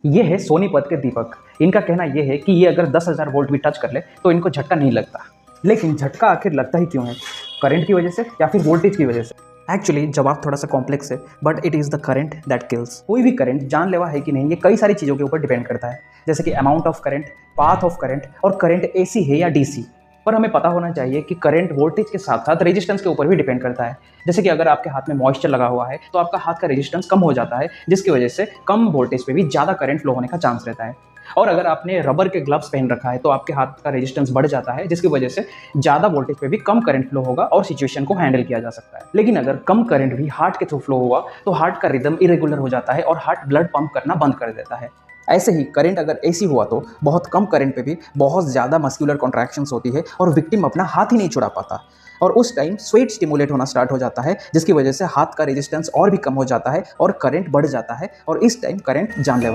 ये है सोनीपत के दीपक। इनका कहना ये है कि ये अगर 10,000 वोल्ट भी टच कर ले तो इनको झटका नहीं लगता। लेकिन झटका आखिर लगता ही क्यों है? करंट की वजह से या फिर वोल्टेज की वजह से? एक्चुअली जवाब थोड़ा सा कॉम्प्लेक्स है, but it is the current that kills. कोई भी करंट जानलेवा है कि नहीं, ये कई सारी चीज़ों के ऊपर डिपेंड करता है, जैसे कि amount of current, path of current और करंट एसी है या डीसी। पर हमें पता होना चाहिए कि करंट वोल्टेज के साथ साथ रेजिस्टेंस के ऊपर भी डिपेंड करता है। जैसे कि अगर आपके हाथ में मॉइस्चर लगा हुआ है तो आपका हाथ का रेजिस्टेंस कम हो जाता है, जिसकी वजह से कम वोल्टेज पे भी ज़्यादा करंट फ्लो होने का चांस रहता है। और अगर आपने रबर के ग्लव्स पहन रखा है तो आपके हाथ का रेजिस्टेंस बढ़ जाता है, जिसकी वजह से ज़्यादा वोल्टेज पे भी कम करंट फ्लो होगा और सिचुएशन को हैंडल किया जा सकता है। लेकिन अगर कम करंट भी हार्ट के थ्रू फ्लो हुआ तो हार्ट का रिदम इरेगुलर हो जाता है और हार्ट ब्लड पंप करना बंद कर देता है। ऐसे ही करंट अगर एसी हुआ तो बहुत कम करंट पे भी बहुत ज़्यादा मस्कुलर कॉन्ट्रैक्शंस होती है और विक्टिम अपना हाथ ही नहीं छुड़ा पाता, और उस टाइम स्वेट स्टिमुलेट होना स्टार्ट हो जाता है, जिसकी वजह से हाथ का रेजिस्टेंस और भी कम हो जाता है और करंट बढ़ जाता है, और इस टाइम करंट जानलेवा